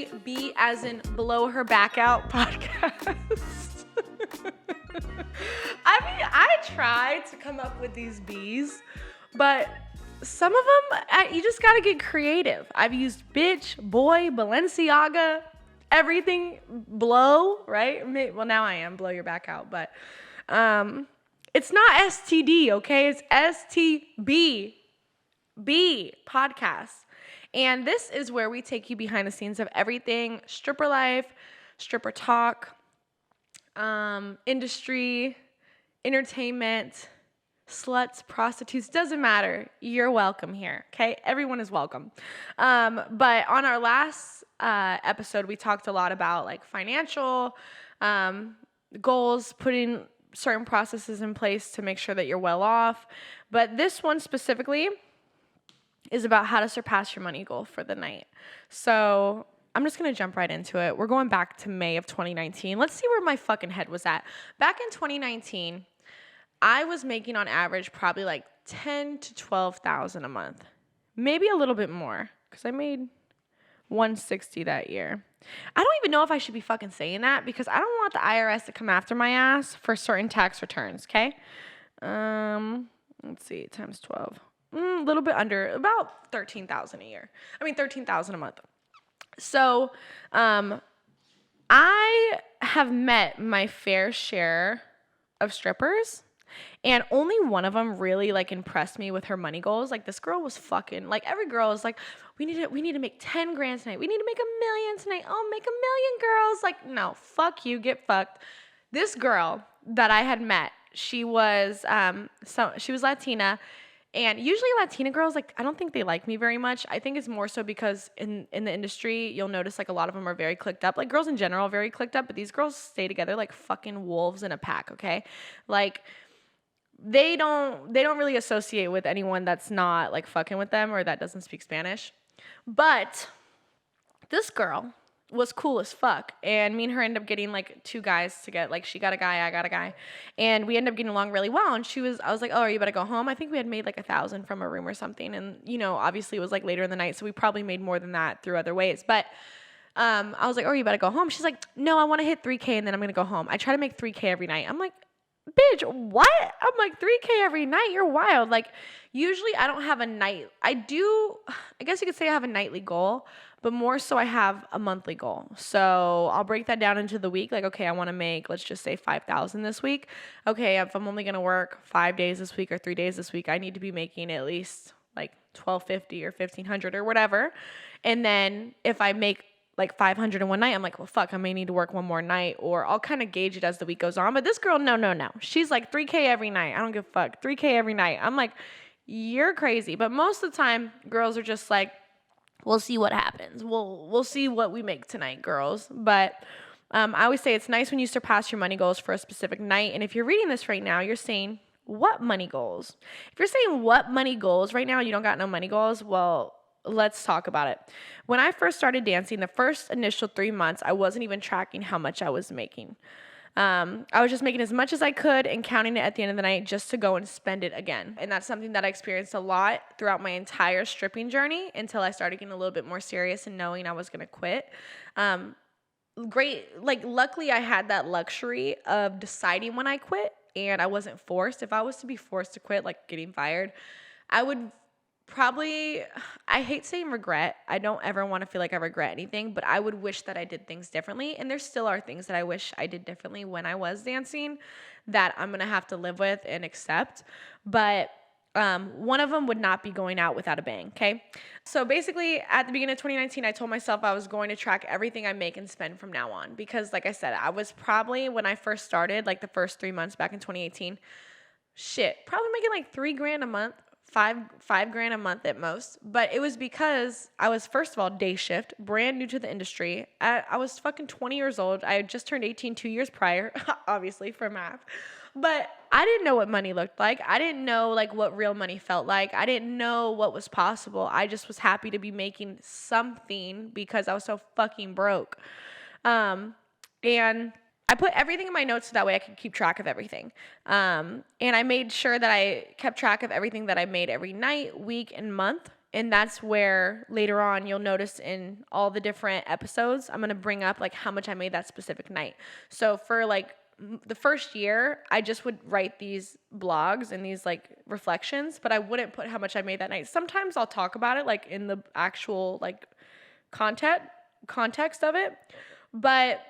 STB as in blow her back out podcast. I mean, I tried to come up with these B's, but some of them, you just gotta get creative. I've used bitch, boy, Balenciaga, everything, blow, right? Well, now I am blow your back out, but it's not STD, okay? It's STB Podcast. And this is where we take you behind the scenes of everything stripper life, stripper talk, industry, entertainment, sluts, prostitutes, doesn't matter. You're welcome here, okay? Everyone is welcome. But on our last episode, we talked a lot about like financial goals, putting certain processes in place to make sure that you're well off. But this one specifically is about how to surpass your money goal for the night. So I'm just going to jump right into it. We're going back to May of 2019. Let's see where my fucking head was at. Back in 2019, I was making on average probably like $10,000 to $12,000 a month. Maybe a little bit more because I made $160,000 that year. I don't even know if I should be fucking saying that because I don't want the IRS to come after my ass for certain tax returns, okay? Let's see, times 12. A little bit under, about $13,000 a year. I mean, $13,000 a month. So, I have met my fair share of strippers, and only one of them really like impressed me with her money goals. Like this girl was fucking like every girl is like, we need to make 10 grand tonight. We need to make $1 million tonight. Oh, make $1 million, girls. Like, no, fuck you, get fucked. This girl that I had met, she was she was Latina. And usually Latina girls, like, I don't think they like me very much. I think it's more so because in the industry, you'll notice, like, a lot of them are very clicked up. Like, girls in general are very clicked up, but these girls stay together like fucking wolves in a pack, okay? Like, they don't really associate with anyone that's not, like, fucking with them or that doesn't speak Spanish. But this girl was cool as fuck. And me and her ended up getting like 2 guys to get, like, she got a guy, I got a guy. And we ended up getting along really well. And I was like, oh, are you about to go home? I think we had made like $1,000 from a room or something. And, you know, obviously it was like later in the night. So we probably made more than that through other ways. But I was like, oh, are you about to go home? She's like, no, I want to hit 3K and then I'm going to go home. I try to make 3K every night. I'm like, bitch, what? I'm like, 3K every night? You're wild. Like, usually I don't have a night. I guess you could say I have a nightly goal, but more so I have a monthly goal. So I'll break that down into the week. Like, okay, I want to make, let's just say $5,000 this week. Okay, if I'm only going to work 5 days this week or 3 days this week, I need to be making at least like $1,250 or $1,500 or whatever. And then if I make like 500 in one night, I'm like, well, fuck, I may need to work one more night, or I'll kind of gauge it as the week goes on. But this girl, no. She's like 3K every night. I don't give a fuck. 3K every night. I'm like, you're crazy. But most of the time, girls are just like, we'll see what happens. We'll see what we make tonight, girls. But I always say it's nice when you surpass your money goals for a specific night. And if you're reading this right now, you're saying, what money goals? If you're saying what money goals right now, you don't got no money goals, well, let's talk about it. When I first started dancing, the first initial 3 months, I wasn't even tracking how much I was making. I was just making as much as I could and counting it at the end of the night just to go and spend it again. And that's something that I experienced a lot throughout my entire stripping journey until I started getting a little bit more serious and knowing I was going to quit. Luckily I had that luxury of deciding when I quit and I wasn't forced. If I was to be forced to quit, like getting fired, I would probably, I hate saying regret. I don't ever want to feel like I regret anything, but I would wish that I did things differently. And there still are things that I wish I did differently when I was dancing that I'm going to have to live with and accept. But one of them would not be going out without a bang, okay? So basically, at the beginning of 2019, I told myself I was going to track everything I make and spend from now on. Because like I said, I was probably, when I first started, like the first 3 months back in 2018, probably making like $3,000 a month. $5,000 a month at most. But it was because I was, first of all, day shift, brand new to the industry. I was fucking 20 years old. I had just turned 18 2 years prior, obviously for math. But I didn't know what money looked like. I didn't know like what real money felt like. I didn't know what was possible. I just was happy to be making something because I was so fucking broke. And I put everything in my notes so that way I could keep track of everything. And I made sure that I kept track of everything that I made every night, week, and month. And that's where later on you'll notice in all the different episodes, I'm going to bring up like how much I made that specific night. So for like the first year, I just would write these blogs and these like reflections, but I wouldn't put how much I made that night. Sometimes I'll talk about it like in the actual like context of it, but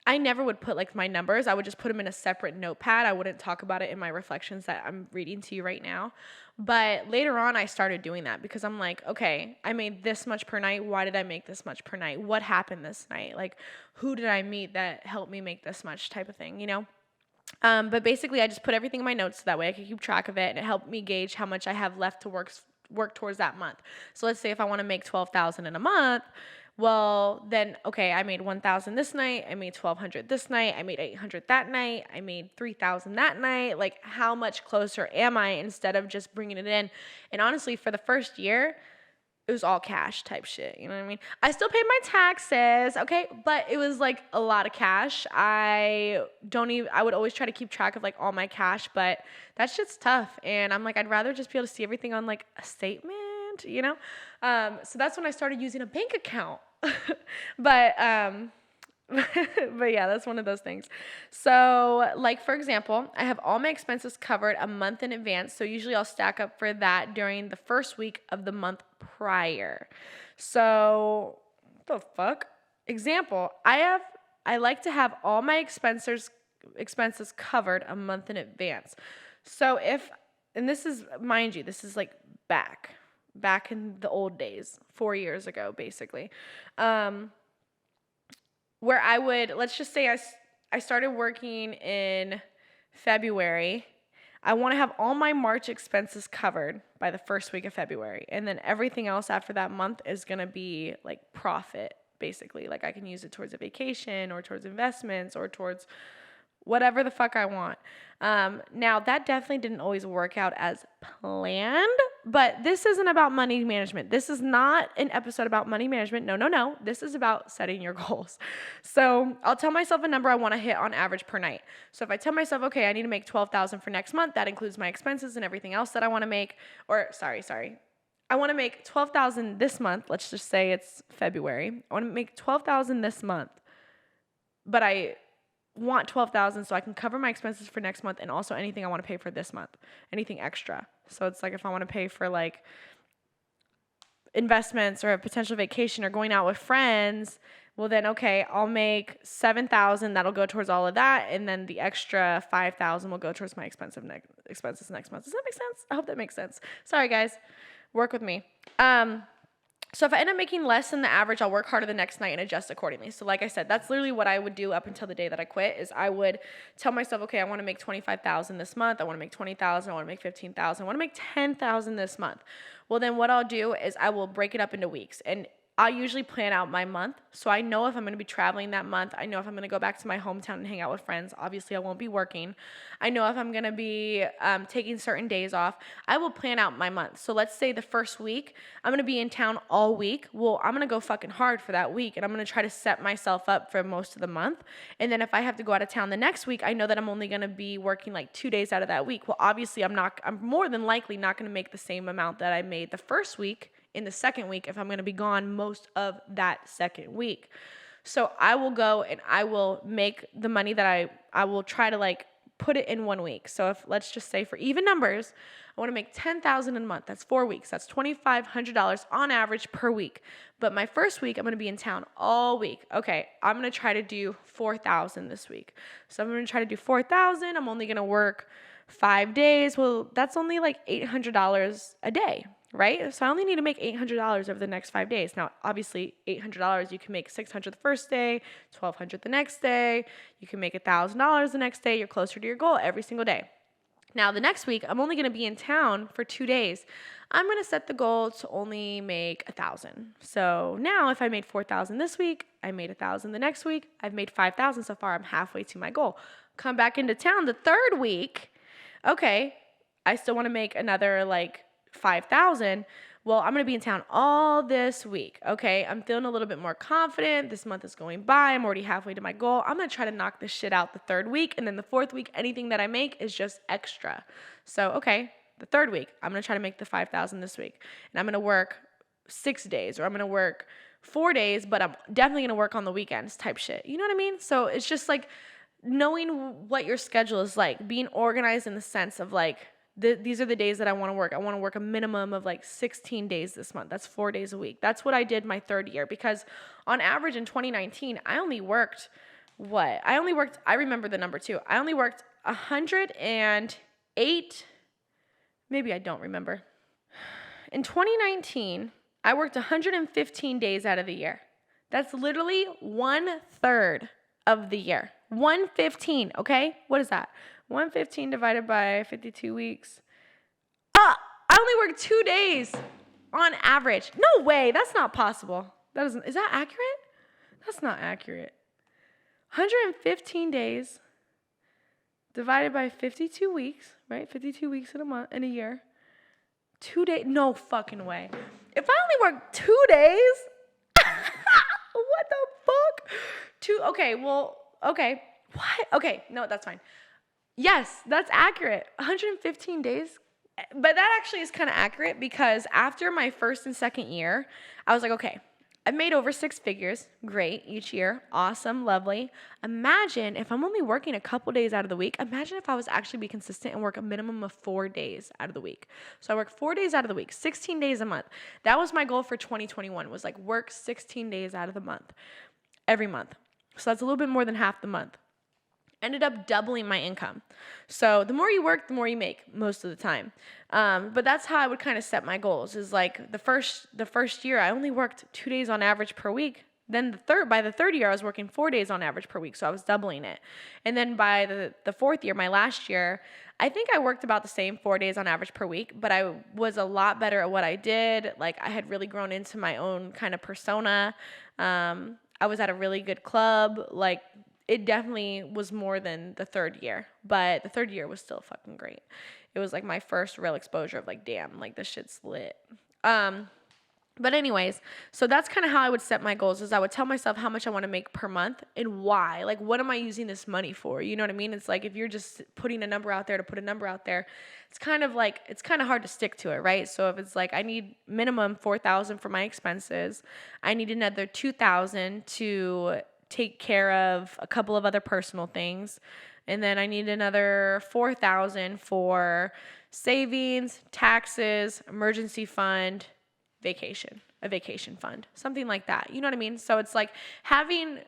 I never would put like my numbers. I would just put them in a separate notepad. I wouldn't talk about it in my reflections that I'm reading to you right now. But later on, I started doing that because I'm like, okay, I made this much per night. Why did I make this much per night? What happened this night? Like, who did I meet that helped me make this much type of thing, you know? But basically, I just put everything in my notes so that way I could keep track of it, and it helped me gauge how much I have left to work towards that month. So let's say if I want to make $12,000 in a month, well, then, okay, I made $1,000 this night. I made $1,200 this night. I made $800 that night. I made $3,000 that night. Like, how much closer am I instead of just bringing it in? And honestly, for the first year, it was all cash type shit. You know what I mean? I still paid my taxes, okay? But it was like a lot of cash. I would always try to keep track of like all my cash, but that shit's tough. And I'm like, I'd rather just be able to see everything on like a statement, you know? So that's when I started using a bank account. but yeah, that's one of those things. So like, for example, I have all my expenses covered a month in advance. So usually I'll stack up for that during the first week of the month prior. So what the fuck? Example, I like to have all my expenses covered a month in advance. So and this is, mind you, this is like back in the old days, 4 years ago, basically, where I would, let's just say I started working in February. I want to have all my March expenses covered by the first week of February. And then everything else after that month is going to be like profit, basically. Like I can use it towards a vacation or towards investments or towards whatever the fuck I want. Now, that definitely didn't always work out as planned, but this isn't about money management. This is not an episode about money management. No. This is about setting your goals. So I'll tell myself a number I want to hit on average per night. So if I tell myself, okay, I need to make $12,000 for next month, that includes my expenses and everything else that I want to make, or sorry. I want to make $12,000 this month. Let's just say it's February. I want to make $12,000 this month, but I want $12,000 so I can cover my expenses for next month and also anything I want to pay for this month, anything extra. So it's like if I want to pay for like investments or a potential vacation or going out with friends, well then, okay, I'll make $7,000. That'll go towards all of that. And then the extra $5,000 will go towards my expenses next month. Does that make sense? I hope that makes sense. Sorry guys, work with me. So if I end up making less than the average, I'll work harder the next night and adjust accordingly. So like I said, that's literally what I would do up until the day that I quit is I would tell myself, okay, I want to make $25,000 this month. I want to make $20,000. I want to make $15,000. I want to make $10,000 this month. Well, then what I'll do is I will break it up into weeks. And I usually plan out my month. So I know if I'm going to be traveling that month. I know if I'm going to go back to my hometown and hang out with friends. Obviously, I won't be working. I know if I'm going to be taking certain days off. I will plan out my month. So let's say the first week, I'm going to be in town all week. Well, I'm going to go fucking hard for that week. And I'm going to try to set myself up for most of the month. And then if I have to go out of town the next week, I know that I'm only going to be working like 2 days out of that week. Well, obviously, I'm more than likely not going to make the same amount that I made the first week in the second week if I'm going to be gone most of that second week. So I will go and I will make the money that I will try to like put it in 1 week. So if let's just say for even numbers, I want to make $10,000 in a month. That's 4 weeks. That's $2,500 on average per week. But my first week, I'm going to be in town all week. Okay, I'm going to try to do $4,000 this week. So I'm going to try to do $4,000. I'm only going to work 5 days. Well, that's only like $800 a day. Right? So I only need to make $800 over the next 5 days. Now, obviously, $800, you can make $600 the first day, $1,200 the next day. You can make $1,000 the next day. You're closer to your goal every single day. Now, the next week, I'm only going to be in town for 2 days. I'm going to set the goal to only make $1,000. So now if I made $4,000 this week, I made $1,000 the next week, I've made $5,000 so far. I'm halfway to my goal. Come back into town the third week. Okay, I still want to make another like $5,000. Well, I'm going to be in town all this week. Okay, I'm feeling a little bit more confident. This month is going by. I'm already halfway to my goal. I'm going to try to knock this shit out the third week. And then the fourth week, anything that I make is just extra. So, okay, the third week, I'm going to try to make the 5,000 this week. And I'm going to work 6 days, or I'm going to work 4 days, but I'm definitely going to work on the weekends type shit. You know what I mean? So it's just like knowing what your schedule is like, being organized in the sense of like, these are the days that I want to work. I want to work a minimum of like 16 days this month. That's 4 days a week. That's what I did my third year, because on average in 2019, I remember the number too. I only worked 108, maybe I don't remember. In 2019, I worked 115 days out of the year. That's literally 1/3 of the year. 115, okay? What is that? 115 divided by 52 weeks. I only worked 2 days on average. No way, that's not possible. Is that accurate? That's not accurate. 115 days divided by 52 weeks, right? 52 weeks in a month, in a year. 2 days, no fucking way. If I only worked 2 days, what the fuck? Okay, what? Okay, no, that's fine. Yes, that's accurate. 115 days. But that actually is kind of accurate, because after my first and second year, I was like, okay, I've made over 6 figures. Great, each year. Awesome, lovely. Imagine if I'm only working a couple days out of the week. Imagine if I was actually be consistent and work a minimum of 4 days out of the week. So I work 4 days out of the week, 16 days a month. That was my goal for 2021, was like work 16 days out of the month, every month. So that's a little bit more than half the month. Ended up doubling my income. So the more you work, the more you make most of the time. But that's how I would kind of set my goals, is like the first year I only worked 2 days on average per week. Then by the third year I was working 4 days on average per week. So I was doubling it. And then by the fourth year, my last year, I think I worked about the same 4 days on average per week, but I was a lot better at what I did. Like I had really grown into my own kind of persona. I was at a really good club. Like it definitely was more than the third year, but the third year was still fucking great. It was like my first real exposure of like, damn, like this shit's lit. But anyways, so that's kind of how I would set my goals, is I would tell myself how much I want to make per month and why. Like, what am I using this money for? You know what I mean? It's like if you're just putting a number out there to put a number out there, it's kind of hard to stick to it, right? So if it's like I need minimum $4,000 for my expenses, I need another $2,000 to take care of a couple of other personal things, and then I need another $4,000 for savings, taxes, emergency fund, a vacation fund, something like that. You know what I mean? So it's like having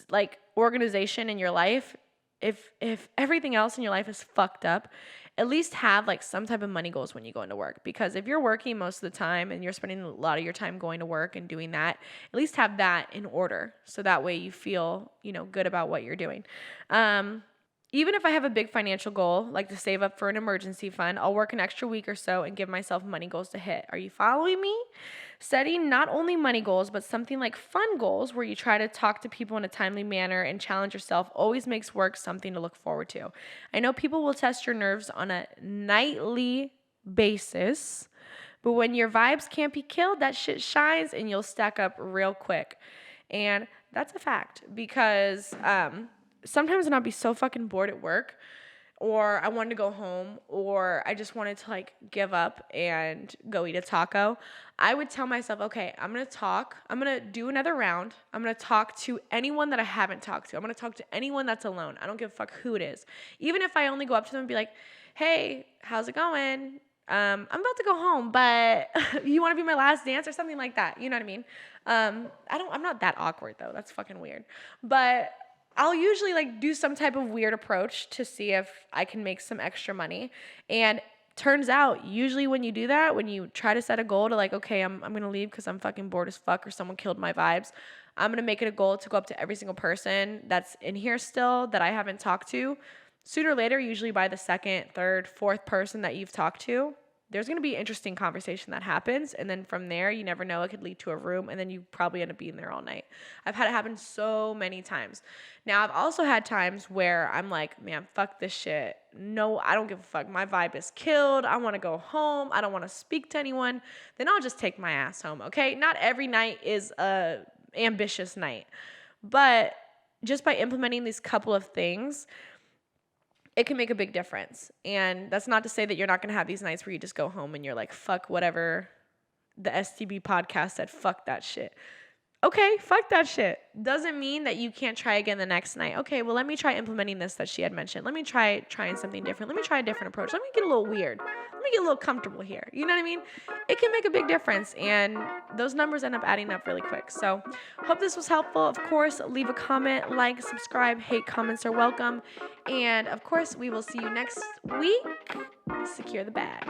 like organization in your life. If everything else in your life is fucked up, at least have like some type of money goals when you go into work. Because if you're working most of the time and you're spending a lot of your time going to work and doing that, at least have that in order. So that way you feel, good about what you're doing. Even if I have a big financial goal, like to save up for an emergency fund, I'll work an extra week or so and give myself money goals to hit. Are you following me? Setting not only money goals, but something like fun goals where you try to talk to people in a timely manner and challenge yourself always makes work something to look forward to. I know people will test your nerves on a nightly basis, but when your vibes can't be killed, that shit shines and you'll stack up real quick. And that's a fact, because sometimes when I'll be so fucking bored at work, or I wanted to go home, or I just wanted to like give up and go eat a taco, I would tell myself, okay, I'm going to do another round. I'm going to talk to anyone that I haven't talked to. I'm going to talk to anyone that's alone. I don't give a fuck who it is. Even if I only go up to them and be like, hey, how's it going? I'm about to go home, but you want to be my last dance or something like that. You know what I mean? I'm not that awkward though. That's fucking weird. But I'll usually like do some type of weird approach to see if I can make some extra money. And turns out, usually when you do that, when you try to set a goal to like, okay, I'm going to leave because I'm fucking bored as fuck or someone killed my vibes, I'm going to make it a goal to go up to every single person that's in here still that I haven't talked to. Sooner or later, usually by the second, third, fourth person that you've talked to, there's going to be an interesting conversation that happens. And then from there, you never know, it could lead to a room, and then you probably end up being there all night. I've had it happen so many times. Now, I've also had times where I'm like, man, fuck this shit. No, I don't give a fuck. My vibe is killed. I want to go home. I don't want to speak to anyone. Then I'll just take my ass home, okay? Not every night is a ambitious night. But just by implementing these couple of things, it can make a big difference. And that's not to say that you're not going to have these nights where you just go home and you're like, fuck whatever the STB podcast said, fuck that shit. Okay, fuck that shit. Doesn't mean that you can't try again the next night. Okay, well, let me try implementing this that she had mentioned. Let me try trying something different. Let me try a different approach. Let me get a little weird. Let me get a little comfortable here. You know what I mean? It can make a big difference, and those numbers end up adding up really quick. So, hope this was helpful. Of course, leave a comment, like, subscribe. Hate comments are welcome. And, of course, we will see you next week. Secure the bag.